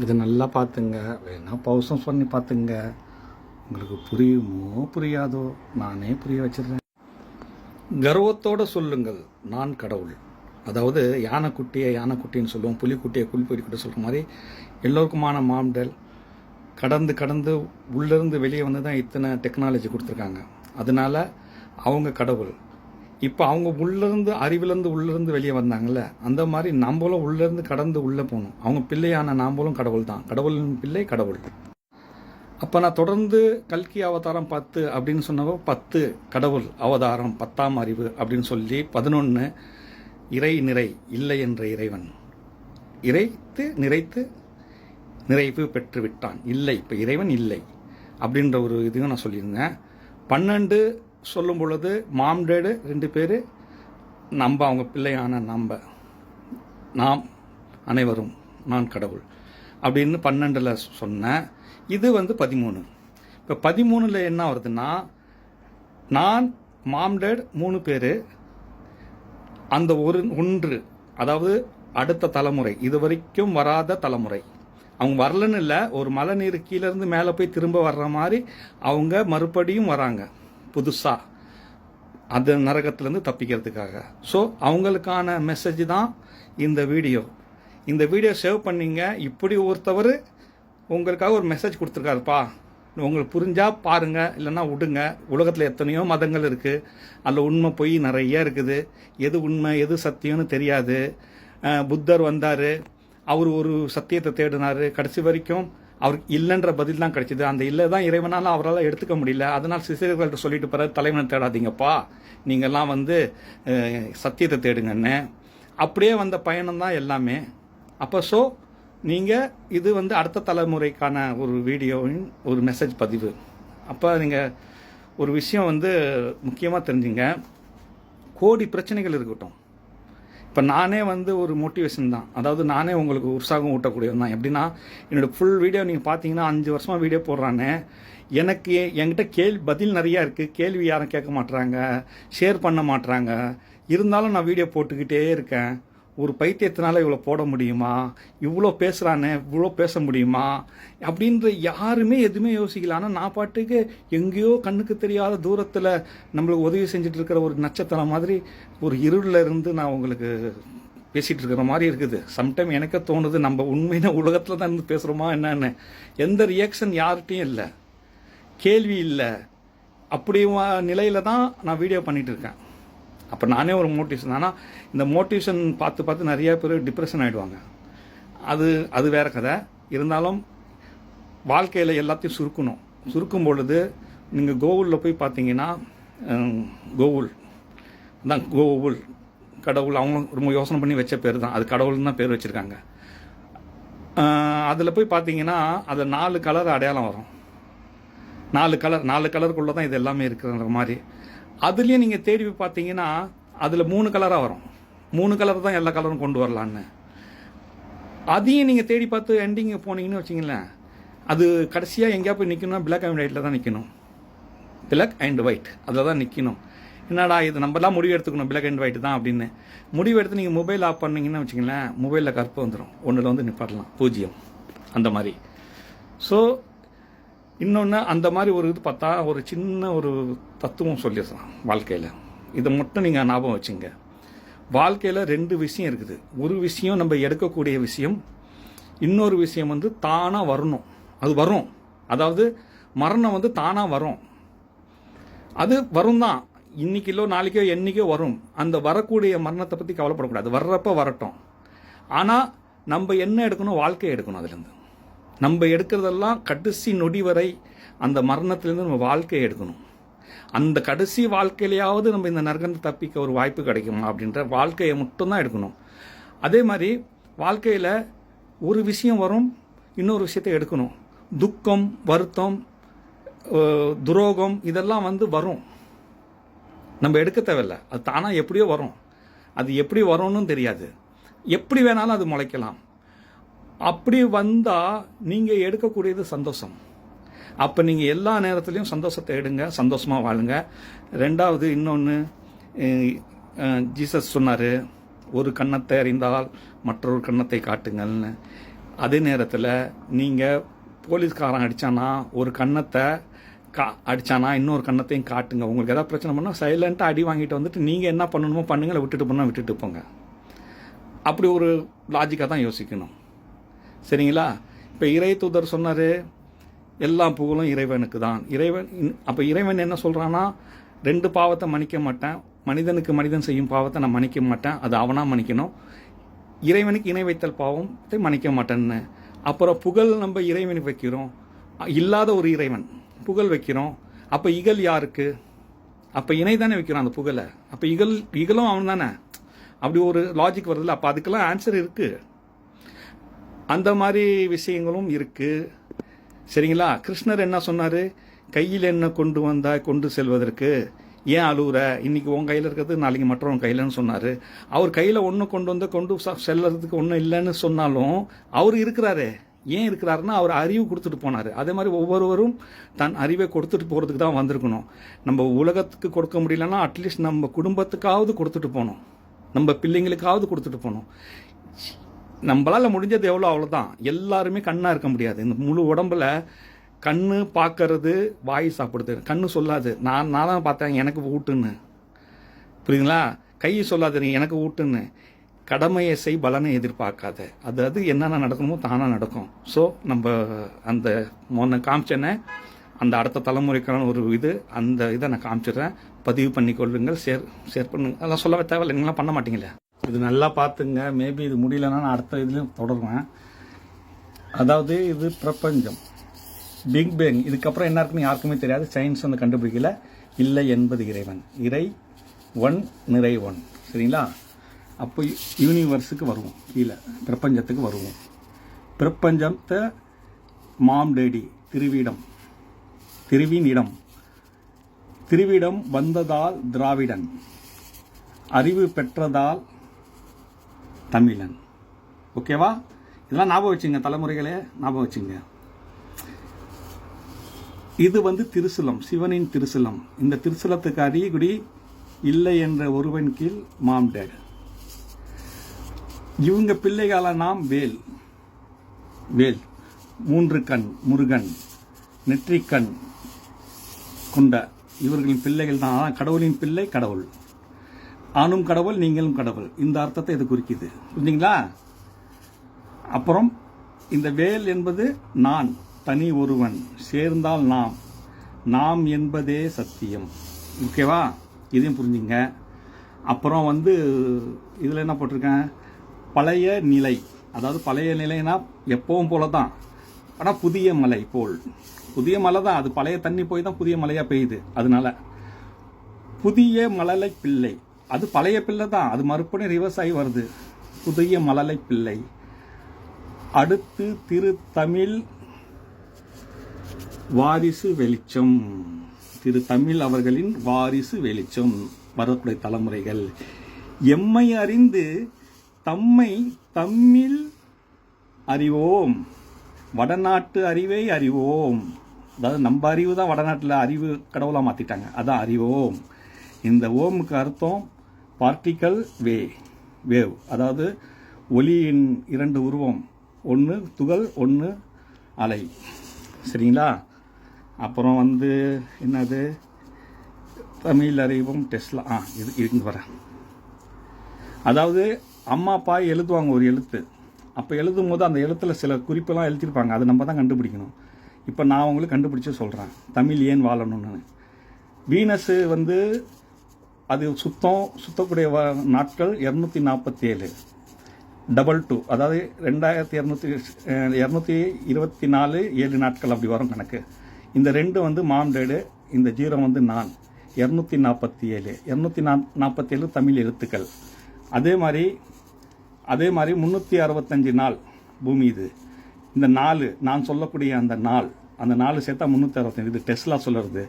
இது நல்லா பார்த்துங்க, வேணா பவுசம் பண்ணி பார்த்துங்க. உங்களுக்கு புரியுமோ புரியாதோ நானே புரிய வச்சிடுறேன். கர்வத்தோடு சொல்லுங்கள், நான் கடவுள். அதாவது யானைக்குட்டியை யானைக்குட்டின்னு சொல்லுவோம், புலிக்குட்டியை புலிக்குட்டி சொல்கிற மாதிரி எல்லோருக்குமான மாம்டல் கடந்து கடந்து உள்ளேருந்து வெளியே வந்து தான் இத்தனை டெக்னாலஜி கொடுத்துருக்காங்க. அதனால அவங்க கடவுள். இப்போ அவங்க உள்ளேருந்து அறிவிலேருந்து உள்ளேருந்து வெளியே வந்தாங்கள்ல, அந்த மாதிரி நம்மளும் உள்ளேருந்து கடந்து உள்ளே போகணும். அவங்க பிள்ளையான நாம்பளும் கடவுள் தான், கடவுளின் பிள்ளை கடவுள். அப்போ நான் தொடர்ந்து கல்கி அவதாரம் 10 அப்படின்னு சொன்னப்போ 10 கடவுள் அவதாரம் 10ஆம் அறிவு அப்படின்னு சொல்லி 11 இறை நிறை இல்லை என்ற இறைவன் இறைத்து நிறைத்து நிறைவு பெற்று விட்டான். இல்லை, இப்போ இறைவன் இல்லை அப்படின்ற ஒரு இதையும் நான் சொல்லியிருந்தேன். 12 சொல்லும் பொழுது மாம்டேடு 2 பேர் நம்ம அவங்க பிள்ளையான நாம் அனைவரும் நான் கடவுள் அப்படின்னு 12ல் சொன்னேன். இது வந்து 13. இப்போ 13ல் என்ன வருதுன்னா, நான் மாம்டேட் 3 பேர், அந்த ஒன்று அதாவது அடுத்த தலைமுறை, இது வரைக்கும் வராத தலைமுறை. அவங்க வரலன்னு இல்லை, ஒரு மழை நீர் கீழேருந்து மேலே போய் திரும்ப வர்ற மாதிரி அவங்க மறுபடியும் வராங்க புதுசாக, அந்த நரகத்திலேருந்து தப்பிக்கிறதுக்காக. ஸோ அவங்களுக்கான மெசேஜ் தான் இந்த வீடியோ. இந்த வீடியோ சேவ் பண்ணிங்க. இப்படி ஒருத்தவர் உங்களுக்காக ஒரு மெசேஜ் கொடுத்துருக்காருப்பா, உங்களுக்கு புரிஞ்சால் பாருங்கள், இல்லைன்னா விடுங்க. உலகத்தில் எத்தனையோ மதங்கள் இருக்குது, அதில் உண்மை பொய் நிறைய இருக்குது. எது உண்மை எது சத்தியம்னு தெரியாது. புத்தர் வந்தார், அவர் ஒரு சத்தியத்தை தேடினார், கடைசி வரைக்கும் அவருக்கு இல்லைன்ற பதில் தான் கிடைச்சிது. அந்த இல்லை தான் இறைவனால் அவரால் எடுத்துக்க முடியல. அதனால் சிசியர்கள்ட்ட சொல்லிட்டு போகிற, தலைவனை தேடாதீங்கப்பா, நீங்கள்லாம் வந்து சத்தியத்தை தேடுங்கன்னு. அப்படியே வந்த பயணம் தான் எல்லாமே. அப்போ ஸோ நீங்கள் இது வந்து அடுத்த தலைமுறைக்கான ஒரு வீடியோவின் ஒரு மெசேஜ் பதிவு. அப்போ நீங்கள் ஒரு விஷயம் வந்து முக்கியமாக தெரிஞ்சுங்க, கோடி பிரச்சனைகள் இருக்கட்டும். இப்போ நானே வந்து ஒரு மோட்டிவேஷன் தான், அதாவது நானே உங்களுக்கு உற்சாகம் ஊட்டக்கூடியது தான். எப்படின்னா, என்னோடய ஃபுல் வீடியோ நீங்கள் பார்த்தீங்கன்னா 5 வருஷமாக வீடியோ போடுறானே, எனக்கு என்கிட்ட பதில் நிறையா இருக்குது. கேள்வி யாரும் கேட்க மாட்டுறாங்க, ஷேர் பண்ண மாட்டுறாங்க. இருந்தாலும் நான் வீடியோ போட்டுக்கிட்டே இருக்கேன். ஒரு பைத்தியத்தினால இவ்வளோ போட முடியுமா, இவ்வளோ பேசுகிறானே இவ்வளோ பேச முடியுமா அப்படின்ற யாருமே எதுவுமே யோசிக்கல. ஆனால் நான் பாட்டுக்கு எங்கேயோ கண்ணுக்கு தெரியாத தூரத்தில் நம்மளுக்கு உதவி செஞ்சுட்டு இருக்கிற ஒரு நட்சத்திரம் மாதிரி ஒரு இருளில் இருந்து நான் உங்களுக்கு பேசிகிட்டு இருக்கிற மாதிரி இருக்குது. சம்டைம் எனக்கே தோணுது, நம்ம உண்மையான உலகத்தில் தான் இருந்து பேசுகிறோமா என்னன்னு. எந்த ரியாக்ஷன் யார்கிட்டையும் இல்லை, கேள்வி இல்லை. அப்படி நிலையில தான் நான் வீடியோ பண்ணிகிட்டு இருக்கேன். அப்போ நானே ஒரு மோட்டிவேஷன். ஆனால் இந்த மோட்டிவேஷன் பார்த்து நிறைய பேர் டிப்ரெஷன் ஆகிடுவாங்க. அது வேற கதை. இருந்தாலும் வாழ்க்கையில் எல்லாத்தையும் சுருக்கும் பொழுது நீங்கள் கோகுலில் போய் பார்த்தீங்கன்னா, கோகுல் கடவுள் அவங்க ரொம்ப யோசனை பண்ணி வச்ச பேர் தான், அது கடவுள்னு தான் பேர் வச்சுருக்காங்க. அதில் போய் பார்த்தீங்கன்னா அதில் 4 கலர் அடையாளம் வரும். 4 கலருக்குள்ளே தான் இது எல்லாமே இருக்கிற மாதிரி. அதுலேயும் நீங்கள் தேடி போய் பார்த்தீங்கன்னா அதில் 3 கலராக வரும். 3 கலர் தான் எல்லா கலரும் கொண்டு வரலான்னு. அதையும் நீங்கள் தேடி பார்த்து எண்டிங்க போனீங்கன்னு வச்சிங்களேன், அது கடைசியாக எங்கேயா போய் நிற்கணும்னா பிளாக் அண்ட் ஒயிட்டில் தான் நிற்கணும். பிளாக் அண்ட் ஒயிட் அதில் தான் நிற்கணும். என்னடா இது நம்மலாம் முடிவு எடுத்துக்கணும் பிளாக் அண்ட் ஒயிட் தான் அப்படின்னு முடிவு எடுத்து நீங்கள் மொபைல் ஆஃப் பண்ணிங்கன்னு வச்சிங்களேன், மொபைலில் கருப்பு வந்துடும். ஒன்றில் வந்து நிப்பாட்டலாம் 0 அந்த மாதிரி. ஸோ இன்னொன்று அந்த மாதிரி ஒரு இது பார்த்தா ஒரு சின்ன ஒரு தத்துவம் சொல்லிடுறான் வாழ்க்கையில். இதை மட்டும் நீங்கள் ஞாபகம் வச்சுங்க. வாழ்க்கையில் 2 விஷயம் இருக்குது. ஒரு விஷயம் நம்ம எடுக்கக்கூடிய விஷயம், இன்னொரு விஷயம் வந்து தானாக வரணும். அது வரும், அதாவது மரணம் வந்து தானாக வரும். அது வரும் தான், இன்னைக்கிலோ நாளைக்கோ என்னைக்கோ வரும். அந்த வரக்கூடிய மரணத்தை பற்றி கவலைப்படக்கூடாது, வர்றப்ப வரட்டும். ஆனால் நம்ம என்ன எடுக்கணும், வாழ்க்கையை எடுக்கணும். அதுலேருந்து நம்ம எடுக்கிறதெல்லாம் கடைசி நொடி வரை அந்த மரணத்திலேருந்து நம்ம வாழ்க்கையை எடுக்கணும். அந்த கடைசி வாழ்க்கையிலையாவது நம்ம இந்த நரகத்தை தப்பிக்க ஒரு வாய்ப்பு கிடைக்குமா அப்படின்ற வாழ்க்கையை மட்டும்தான் எடுக்கணும். அதே மாதிரி வாழ்க்கையில் ஒரு விஷயம் வரும், இன்னொரு விஷயத்தை எடுக்கணும். துக்கம், வருத்தம், துரோகம் இதெல்லாம் வந்து வரும், நம்ம எடுக்க தேவையில்லை. அது தானாக எப்படியோ வரும். அது எப்படி வரும்னு தெரியாது, எப்படி வேணாலும் அது முளைக்கலாம். அப்படி வந்தால் நீங்கள் எடுக்கக்கூடியது சந்தோஷம். அப்போ நீங்கள் எல்லா நேரத்துலையும் சந்தோஷத்தை எடுங்க, சந்தோஷமாக வாழுங்க. 2வது இன்னொன்று, ஜீசஸ் சொன்னார், ஒரு கன்னத்தை அறிந்தால் மற்றொரு கன்னத்தை காட்டுங்கள்னு. அதே நேரத்தில் நீங்கள் போலீஸ்காரன் அடித்தானா ஒரு கன்னத்தை அடித்தானா இன்னொரு கன்னத்தையும் காட்டுங்க. உங்களுக்கு எதாவது பிரச்சனை பண்ணால் சைலண்ட்டாக அடி வாங்கிட்டு வந்துட்டு நீங்கள் என்ன பண்ணணுமோ பண்ணுங்களை, விட்டுட்டு போனால் விட்டுட்டு போங்க. அப்படி ஒரு லாஜிக்காக தான் யோசிக்கணும். சரிங்களா? இப்போ இறை தூதர் சொன்னார், எல்லா புகழும் இறைவனுக்கு தான். அப்போ இறைவன் என்ன சொல்கிறான்னா, 2 பாவத்தை மன்னிக்க மாட்டேன், மனிதனுக்கு மனிதன் செய்யும் பாவத்தை நான் மன்னிக்க மாட்டேன், அது அவனாக மன்னிக்கணும். இறைவனுக்கு இணை வைத்தல் பாவத்தை மன்னிக்க மாட்டேன்னு. அப்புறம் புகழ் நம்ம இறைவனுக்கு வைக்கிறோம், இல்லாத ஒரு இறைவன் புகழ் வைக்கிறோம். அப்போ இகழ் யாருக்கு? அப்போ இணை தானே வைக்கிறோம் அந்த புகழை. அப்போ இகழும் அவன் தானே. அப்படி ஒரு லாஜிக் வருதுல்ல. அப்போ அதுக்கெல்லாம் ஆன்சர் இருக்குது. அந்த மாதிரி விஷயங்களும் இருக்குது. சரிங்களா? கிருஷ்ணர் என்ன சொன்னார்? கையில் என்ன கொண்டு வந்தால் கொண்டு செல்வதற்கு ஏன் அழுகுற, இன்னைக்கு உன் கையில் இருக்கிறது நாளைக்கு மற்றவங்க கையிலன்னு சொன்னார். அவர் கையில் ஒன்று கொண்டு வந்து கொண்டு செல்றதுக்கு ஒன்றும் இல்லைன்னு சொன்னாலும் அவர் இருக்கிறாரு. ஏன் இருக்கிறாருன்னா அவர் அறிவு கொடுத்துட்டு போனார். அதே மாதிரி ஒவ்வொருவரும் தன் அறிவை கொடுத்துட்டு போகிறதுக்கு தான் வந்திருக்கணும். நம்ம உலகத்துக்கு கொடுக்க முடியலன்னா அட்லீஸ்ட் நம்ம குடும்பத்துக்காவது கொடுத்துட்டு போகணும், நம்ம பிள்ளைங்களுக்காவது கொடுத்துட்டு போகணும். நம்மளால் முடிஞ்சது எவ்வளோ அவ்வளோதான். எல்லாருமே கண்ணாக இருக்க முடியாது. இந்த முழு உடம்புல கண்ணு பார்க்கறது, வாய் சாப்பிடுது. கண்ணு சொல்லாது நான் தான் பார்த்தேன் எனக்கு ஊட்டுன்னு. புரியுதுங்களா? கை சொல்லாது எனக்கு ஊட்டுன்னு. கடமையை செய், பலனை எதிர்பார்க்காத. அது என்னென்ன நடக்கணுமோ தானாக நடக்கும். ஸோ நம்ம அந்த முன்ன காமிச்சேன்னே அந்த அடுத்த தலைமுறைக்கான ஒரு அந்த இதை நான் காமிச்சிடுறேன். பதிவு பண்ணிக்கொள்ளுங்கள், ஷேர் பண்ணுங்க. அதெல்லாம் சொல்லவே தேவையில்லை, நீங்களாம் பண்ண மாட்டீங்களே. இது நல்லா பார்த்துங்க. மேபி இது முடியலன்னா நான் அடுத்த இதுலையும் தொடருவேன். அதாவது இது பிரபஞ்சம், பிக் பேங். இதுக்கப்புறம் என்ன இருக்குன்னு யாருக்குமே தெரியாது. சயின்ஸ் வந்து கண்டுபிடிக்கல. இல்லை என்பது இறைவன். இறை ஒன், நிறை ஒன். சரிங்களா? அப்போ யூனிவர்ஸுக்கு வருவோம், கீழே பிரபஞ்சத்துக்கு வருவோம். பிரபஞ்சத்தை மாம் டேடி திருவின் இடம். திருவிடம் வந்ததால் திராவிடன், அறிவு பெற்றதால் தமிழன். ஓகேவா? இதெல்லாம் ஞாபகம் வச்சுங்க, தலைமுறைகளே ஞாபகம் வச்சுங்க. இது வந்து திருசூலம், சிவனின் திருசூலம். இந்த திருசூலத்துக்கு அறிகுறி இல்லை என்ற ஒருவன் கீழ் மாம் டேட். இவங்க பிள்ளைகால நாம் வேல். 3 கண் முருகன், நெற்றிக்கண் கொண்ட இவர்களின் பிள்ளைகள் தான். கடவுளின் பிள்ளை கடவுள். ஆணும் கடவுள், நீங்களும் கடவுள். இந்த அர்த்தத்தை இது குறிக்குது. புரிஞ்சுங்களா? அப்புறம் இந்த வேல் என்பது நான், தனி ஒருவன், சேர்ந்தால் நாம் என்பதே சத்தியம். ஓகேவா? இதையும் புரிஞ்சுங்க. அப்புறம் வந்து இதில் என்ன போட்டிருக்கேன்? பழைய நிலை. அதாவது பழைய நிலைனா எப்பவும் போல தான், ஆனால் புதிய மலை போல். புதிய மலை தான், அது பழைய தண்ணி போய் தான் புதிய மலையாக பெய்யுது. அதனால புதிய மழலை பிள்ளை, அது பழைய பிள்ளை தான், அது மறுபடியும் ரிவர்ஸ் ஆகி வருது. புதிய மழலை பிள்ளை. அடுத்து திரு தமிழ் வாரிசு வெளிச்சம். திரு தமிழ் அவர்களின் வாரிசு வெளிச்சம். வரக்கூடிய தலைமுறைகள் எம்மை அறிந்து தம்மை தம்மில் அறிவோம். வடநாட்டு அறிவை அறிவோம். அதாவது நம்ம அறிவு தான் வடநாட்டில் அறிவு கடவுளாக மாற்றிட்டாங்க. அதான் அறிவோம். இந்த ஓமுக்கு அர்த்தம் பார்ட்டிக்கல் வேவ். அதாவது ஒளியின் 2 உருவம், ஒன்று துகள், ஒன்று அலை. சரிங்களா? அப்புறம் வந்து என்னது? தமிழ் அறிவும் டெஸ்லா. இது இருந்து வரேன். அதாவது அம்மா அப்பா எழுதுவாங்க ஒரு எழுத்து. அப்போ எழுதும் போது அந்த எழுத்தில் சில குறிப்பெல்லாம் எழுதியிருப்பாங்க. அதை நம்ம தான் கண்டுபிடிக்கணும். இப்போ நான் உங்களுக்கு கண்டுபிடிச்சி சொல்கிறேன் தமிழ் ஏன் வாழணும்னு. வீனஸு வந்து அது சுத்தக்கூடிய நாட்கள் 247 2 அதாவது 2224 7 நாட்கள் அப்படி வரும் கணக்கு. இந்த 2 வந்து மாம் டேடு, இந்த 0 வந்து நான். 247 தமிழ் எழுத்துக்கள். அதே மாதிரி 365 நாள் பூமி. இந்த 4 நான் சொல்லக்கூடிய அந்த 4 சேர்த்தா 365. இது டெஸ்லா சொல்லுறது.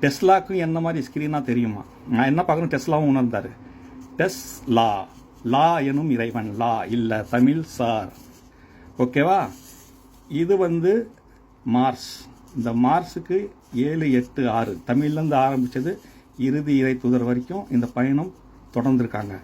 டெஸ்லாக்கும் என்ன மாதிரி ஸ்கிரீனாக தெரியுமா? நான் என்ன பார்க்கணும், டெஸ்லாவும் உணர்ந்தார். டெஸ்லா, லா எனும் இறைவன். லா இல்லை, தமிழ் சார். ஓகேவா? இது வந்து மார்ஸ். இந்த மார்ஸுக்கு 7, 8, 6 தமிழ்லேருந்து ஆரம்பித்தது இறுதி இறை தூதர் வரைக்கும் இந்த பயணம் தொடர்ந்துருக்காங்க.